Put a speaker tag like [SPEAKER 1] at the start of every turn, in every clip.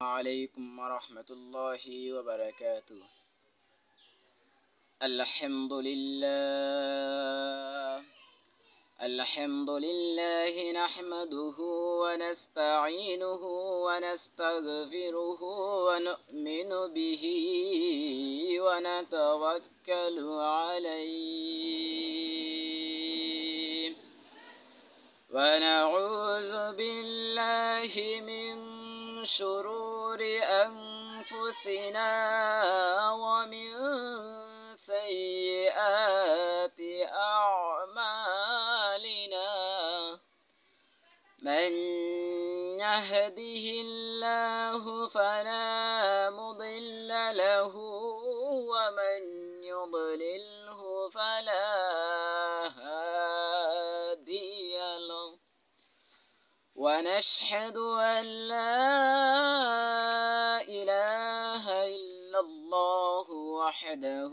[SPEAKER 1] عليكم ورحمة الله وبركاته. الحمد لله نحمده ونستعينه ونستغفره ونؤمن به ونتوكل عليه ونعوذ بالله من شرور أنفسنا ومن سيئات أعمالنا. من يهده الله فلا مضل له ومن يضلله فلا هادي له. ونشهد أن لا إله إلا الله وحده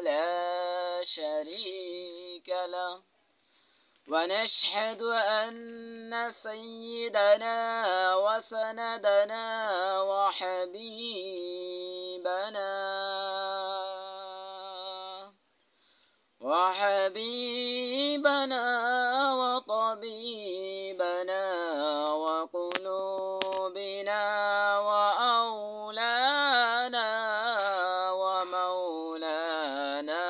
[SPEAKER 1] لا شريك له. ونشهد أن سيدنا وسندنا وحبيبنا وطبيبنا وقلوبنا وأولانا ومولانا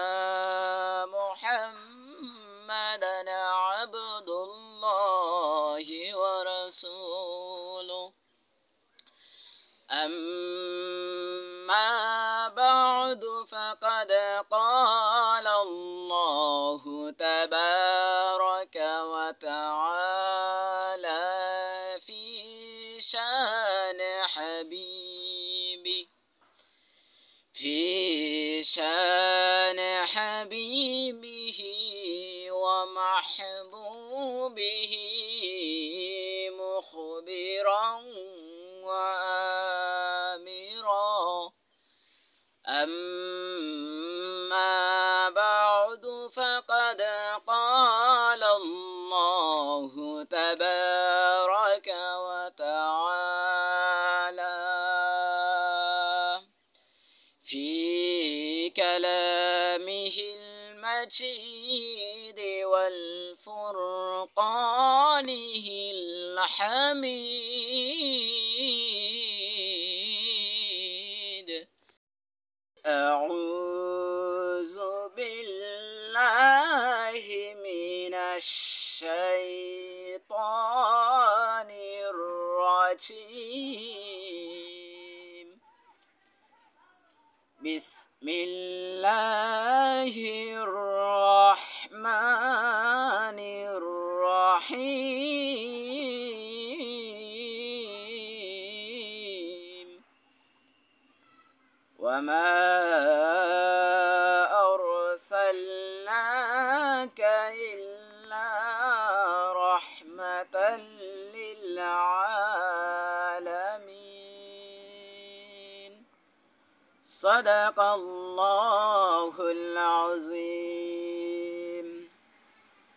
[SPEAKER 1] محمدا عبد الله ورسوله. أما بعد فقد قال الله تبارك وتعالى في شان حبيبه ومحبوبه مخبرا وآمرا. أما بعد فقد قال الله تبارك وتعالى في كلامه المجيد والفرقانه الحميد. أعوذ بالله من الشيطان الرجيم. بسم الله الرحمن الرحيم. وما أرسلناك إلا رحمة للعالمين. صدق الله العظيم.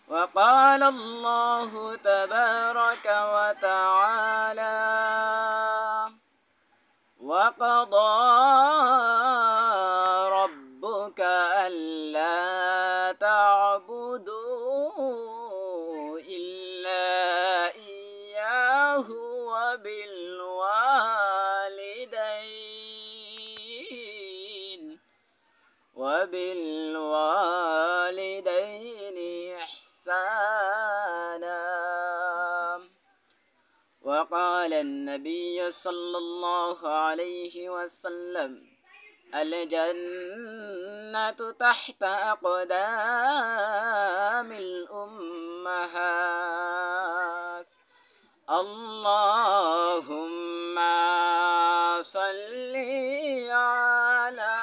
[SPEAKER 1] وقال الله تبارك وتعالى وقضى ربك ألا تعبدوا إلا إياه وبالوالدين إحسانا. وقال النبي صلى الله عليه وسلم الجنة تحت أقدام الأمهات. اللهم صل على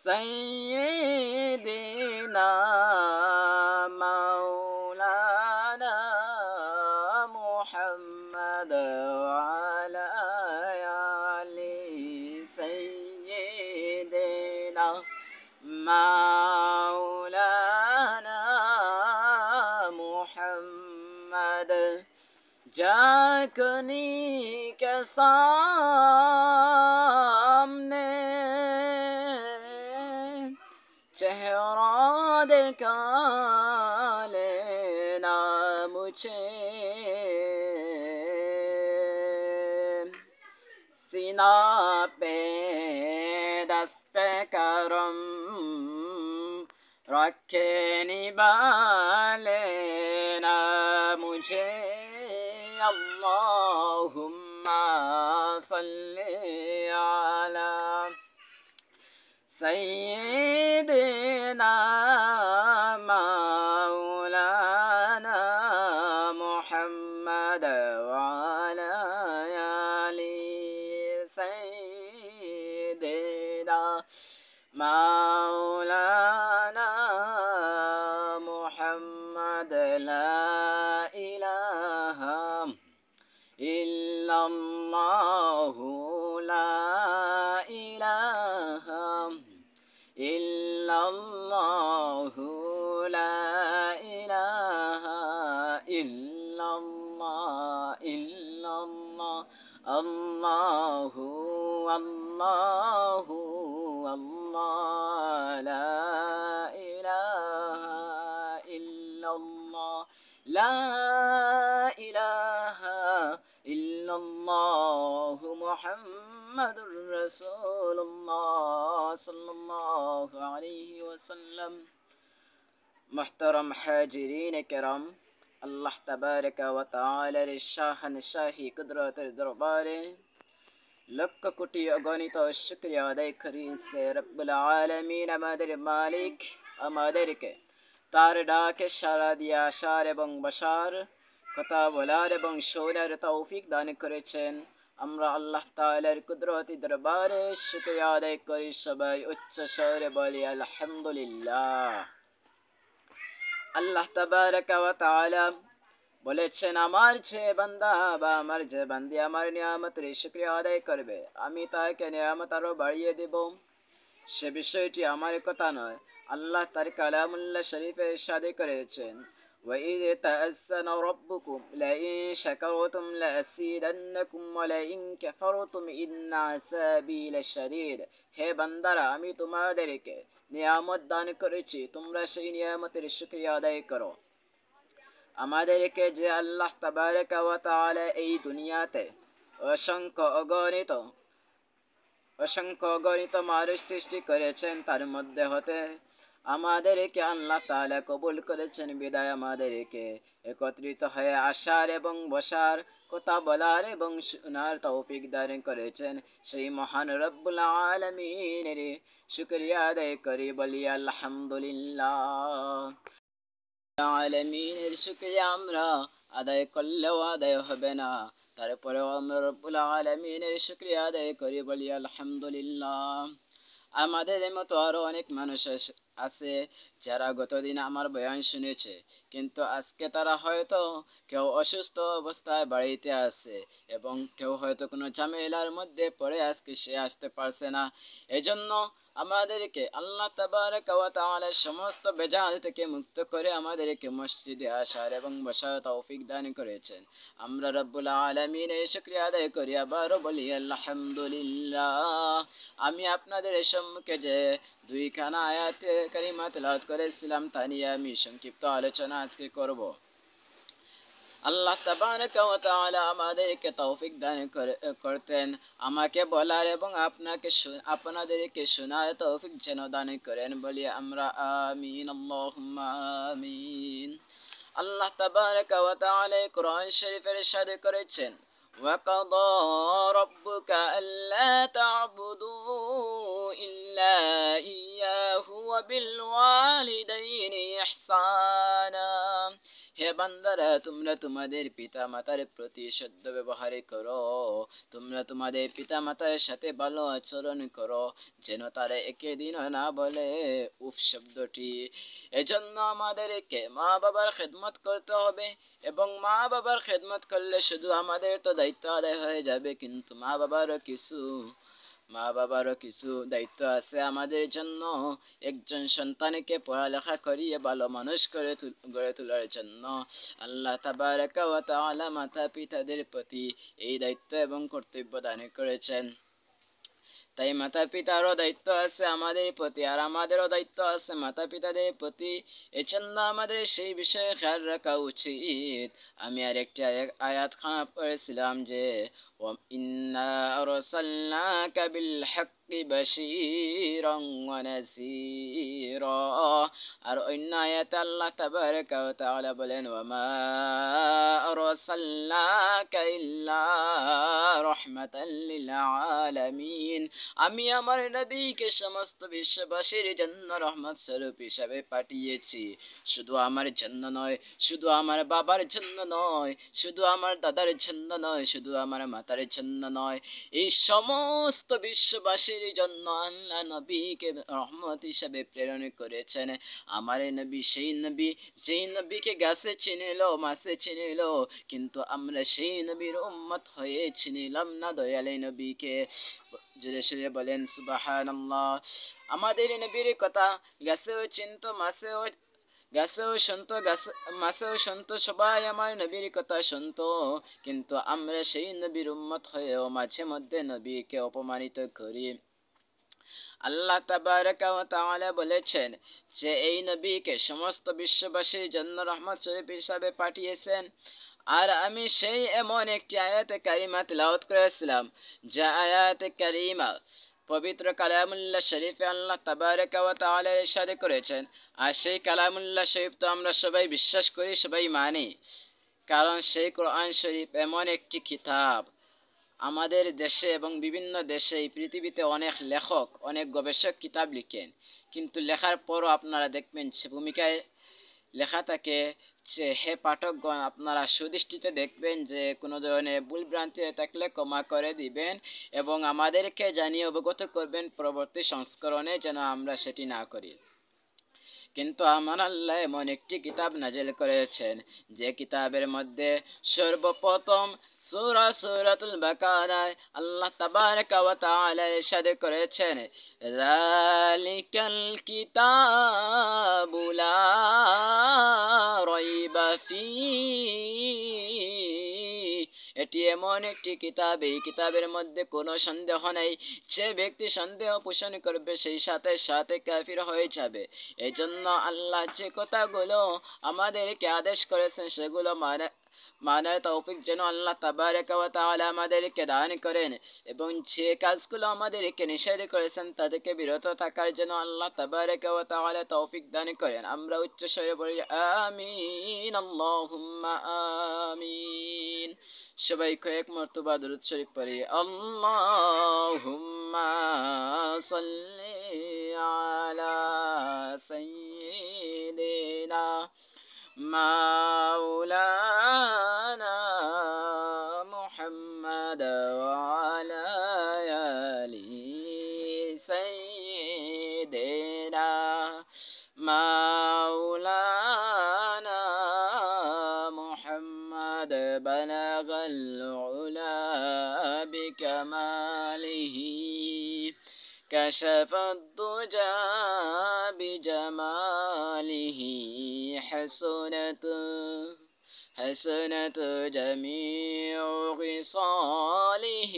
[SPEAKER 1] سيدنا مولانا محمد وعلى آل سيدنا مولانا محمد. आँखनी के सामने चेहरा दिखा लेना मुझे, सीना पे दस्ते करम रखे निभा लेना मुझे। अल्लाहुम्मा सल्ली अला सय्यिदिना मौलाना मुहम्मद व अला आलि सय्यिदिना मौलाना मुहम्मद। ला इलाहा इल्लल्लाहु ला इलाहा इल्लल्लाहु ला इलाहा इल्लल्लाह इल्लल्लाह अल्लाहु अल्लाहु अल्लाह ला इलाहा इल्लल्लाह ला इलाहा इल्लल्लाहु मुहम्मदुर रसूलुल्लाह सल्लल्लाहु अलैहि वसल्लम। मुहतरम हाजिरीन किराम, अल्लाह तबारक व तआला शाहनशाही कुदरतेर दरबारे लक्ष कोटी अगणित शुक्रिया आदाय करी से रब्बुल आलमीन आमादेर मालिक आमादेरके तार डाके सारा দিয়ে আসার এবং বসার কথা বলার এবং শোনার তৌফিক দান করেছেন। আমরা আল্লাহ তাআলার কুদরতি দরবারে শুকরিয়া আদায় করি, সবাই উচ্চ স্বরে বলি আলহামদুলিল্লাহ। আল্লাহ তাবারক ওয়া তাআলা বলেছেন, আমার যে বান্দা বা আমার যে বান্দি আমার নিয়ামতের শুকরিয়া আদায় করবে আমি তাকে নিয়ামত আরো বাড়িয়ে দেব। সে বিষয়টি আমার কথা নয়, আল্লাহ তার কালামুল্লাহ শরীফে ইরশাদ করেছেন, وَإِذْ تَأَذَّنَ رَبُّكُمْ لَئِن شَكَرْتُمْ لَأَزِيدَنَّكُمْ وَلَئِن كَفَرْتُمْ إِنَّ عَذَابِي لَشَدِيدٌ। হে বান্দারা, আমি তোমাদেরকে নিয়ামত দান করেছি, তোমরা সেই নিয়ামতের শুকরিয়া আদায় করো। আমাদেরকে যে আল্লাহ তাবারক ওয়া তাআলা এই দুনিয়াতে অসংখ্য অগণিত মানুষ সৃষ্টি করেছেন, তার মধ্যে হতে আমাদেরকে আল্লাহ তাআলা কবুল করেছেন বিদায় আমাদেরকে একত্রিত হয়ে আসার এবং বসার, কথা বলার এবং শোনার তৌফিক দান করেছেন। সেই মহান রব্বুল আলামিনের শুকরিয়া আদায় করি, বলি আলহামদুলিল্লাহ। আলামিনের শুকরিয়া আমরা আদায় করলেও আদায় হবে না, তারপরেও আমরা রব্বুল আলামিনের শুকরিয়া আদায় করি, বলি আলহামদুলিল্লাহ। আমাদের মতো আরো অনেক মানুষ আছে যারা গতদিন আমার বয়ান শুনেছে, কিন্তু আজকে তারা হয়তো কেউ অসুস্থ অবস্থায় বাড়িতে আছে এবং কেউ হয়তো কোনো ঝামেলার মধ্যে পড়ে আজকে সে আসতে পারছে না। এজন্য আমাদেরকে আল্লাহ তাবারক ওয়া তাআলা সমস্ত বেজাল থেকে মুক্ত করে আমাদেরকে মসজিদে আসার এবং বসার তৌফিক দান করেছেন। আমরা রব্বুল আলামিনের শুকরিয়া আদায় করি, আবারও বলি আলহামদুলিল্লাহ। আমি আপনাদের সম্মুখে যে দুইখানা আয়াতে কারিমা তেলাওয়াত করেছিলাম তা নিয়ে আমি সংক্ষিপ্ত আলোচনা আজকে করব। আল্লাহ তাবারক ওয়া তাআলা আমাদেরকে তৌফিক দান করতেন, আমাকে বলার এবং আপনাদেরকে শোনার তৌফিক যেন দান করেন, বলি আমরা আমিন, আল্লাহুম্মা আমিন। আল্লাহ তাবারক ওয়া তাআলা কোরআন শরীফে ইরশাদ করেছেন, وَقَضَى رَبُّكَ أَلَّا تَعْبُدُوا إِلَّا إِيَّاهُ وَبِالْوَالِدَيْنِ إِحْسَانًا। হে বান্দারা, তোমরা তোমাদের পিতা মাতার প্রতি সদ্য ব্যবহার করো, তোমরা তোমাদের পিতা মাতার সাথে ভালো আচরণ করো, যেন তারা একে দিন না বলে উফ শব্দটি। এজন্য আমাদেরকে মা বাবার খেদমত করতে হবে, এবং মা বাবার খেদমত করলে শুধু আমাদের তো দায়িত্ব আদায় হয়ে যাবে, কিন্তু মা বাবারও কিছু মা বাবারও কিছু দায়িত্ব আছে আমাদের জন্য। একজন সন্তানকে পড়ালেখা করিয়ে ভালো মানুষ গড়ে তোলার জন্য আল্লাহ তাবারাকা ওয়া তাআলা মাতা পিতাদের প্রতি এই দায়িত্ব এবং কর্তব্য দান করেছেন। তাই মাতা পিতারও দায়িত্ব আছে আমাদের প্রতি, আর আমাদেরও দায়িত্ব আছে মাতা পিতাদের প্রতি। এজন্য আমাদের সেই বিষয়ে খেয়াল রাখা উচিত। আমি আরেকটি আয়াত খানা পড়েছিলাম যে ইন্না আরসালনাকা বিল হাক্কি বাশীরান ওয়া নাযীরা। আর অন্য আয়াতে আল্লাহ তাবারাকা ওয়া তাআলা বলেন ওয়া মা আরসালনাকা ইল্লা রাহমাতাল লিল আলামিন। আমি আমার নবীকে সমস্ত বিশ্ববাসীর জন্য রহমত স্বরূপ হিসাবে পাঠিয়েছি। শুধু আমার জন্য নয়, শুধু আমার বাবার জন্য নয়, শুধু আমার দাদার জন্য নয়, শুধু আমার মাতার জন্য নয়, এই সমস্ত বিশ্ববাসীর জন্য আল্লাহ নবীকে রহমত হিসাবে প্রেরণ করেছেন। আমার নবী সেই নবী যেই নবীকে গাছে চিনিল, মাছে চিনিল, কিন্তু আমরা সেই নবীর উম্মত হয়ে চিনিলাম না দয়াল নবীকে। জোরে সোরে বলেন সুবহানাল্লাহ। আমাদের নবীর কথা গাছেও চিনত, গাছেও শুনতো, মাছেও শুনতো, সবাই আমার নবীর কথা শুনতো, কিন্তু আমরা সেই নবীর উম্মত হয়েও মাঝে মধ্যে নবীকে অপমানিত করি। আল্লাহ তাবারাকা ওয়া তাআলা বলেছেন যে এই নবীকে সমস্ত বিশ্ববাসীর জন্য রহমত স্বরূপ হিসাবে পাঠিয়েছেন। আর আমি সেই এমন একটি আয়াতে কারিমা তিলাওয়াত করেছিলাম, যে আয়াতে কারিমা পবিত্র কালামুল্লাহ শরীফে আল্লাহ তাবারাকা ওয়া তাআলা ইরশাদ করেছেন। আর সেই কালামুল্লাহ শরীফ তো আমরা সবাই বিশ্বাস করি, সবাই মানি, কারণ সেই কোরআন শরীফ এমন একটি কিতাব। আমাদের দেশে এবং বিভিন্ন দেশে এই পৃথিবীতে অনেক লেখক, অনেক গবেষক কিতাব লিখেন, কিন্তু লেখার পরও আপনারা দেখবেন সে ভূমিকায় লেখা থাকে যে হে পাঠকগণ, আপনারা সুদৃষ্টিতে দেখবেন যে কোনো ধরনের ভুল ভ্রান্তি হয়ে থাকলে ক্ষমা করে দিবেন এবং আমাদেরকে জানিয়ে অবগত করবেন পরবর্তী সংস্করণে যেন আমরা সেটি না করি। কিন্তু আমার আল্লাহ এমন একটি কিতাব নাজিল করেছেন যে কিতাবের মধ্যে সর্বপ্রথম সূরাতুল বাকারায় আল্লাহ তাবারাকা ওয়া তাআলা ইরশাদ করেছেন যালিকাল কিতাবু লা রাইবা ফীহি। এটি এমন একটি কিতাব, এই কিতাবের মধ্যে কোনো সন্দেহ নেই। যে ব্যক্তি সন্দেহ পোষণ করবে সেই সাথে সাথে কাফির হয়ে যাবে। এই জন্য আল্লাহ যে কথাগুলো আমাদেরকে আদেশ করেছেন সেগুলো মানার তৌফিক যেন আল্লাহ তাবারাকা ওয়া তাআলা আমাদেরকে দান করেন, এবং যে কাজগুলো আমাদেরকে নিষেধ করেছেন তাদেরকে বিরত থাকার জন্য আল্লাহ তাবারাকা ওয়া তাআলা তৌফিক দান করেন। আমরা উচ্চ স্বরে বলি আমিন, আল্লাহুম্মা আমিন। সবাই কয়েক মর্তবা দুরূদ শরীফ পড়ি। আল্লাহুম্মা সাল্লি আলা সাইয়্যিদিনা মাওলানা মুহাম্মাদ ওয়া আলা আলি সাইয়্যিদিনা মাওলানা মুহাম্মাদ বালাগাল উলা বিকামালিহি كشف الضجى بجماله حسنت جميع خصاله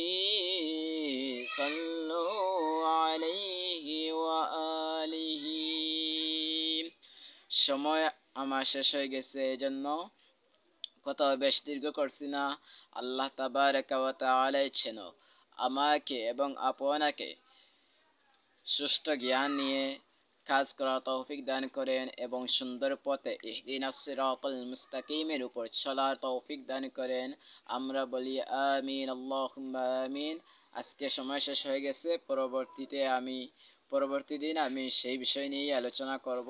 [SPEAKER 1] صلوا عليه وآله। সময় আমার শেষ হয়ে গেছে, এজন্য কথা বেশ দীর্ঘ করছি না। আল্লাহ তাবারাকা ওয়া তাআলা ইচ্ছেন আমাকে এবং আপনাকে সুষ্ঠু জ্ঞান নিয়ে কাজ করার তৌফিক দান করেন এবং সুন্দর পথে ইহদিনাস সিরাতাল মুস্তাকিমের উপর চলার তৌফিক দান করেন। আমরা বলি আমিন, আল্লাহুম্মা আমিন। আজকে সময় শেষ হয়ে গেছে, পরবর্তী দিন আমি সেই বিষয় নিয়ে আলোচনা করব।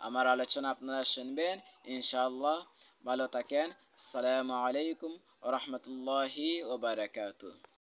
[SPEAKER 1] আমার আলোচনা আপনারা শুনবেন ইনশাআল্লাহ। ভালো থাকেন। আসসালামু আলাইকুম ওয়া রাহমাতুল্লাহি ওয়া বারাকাতুহু।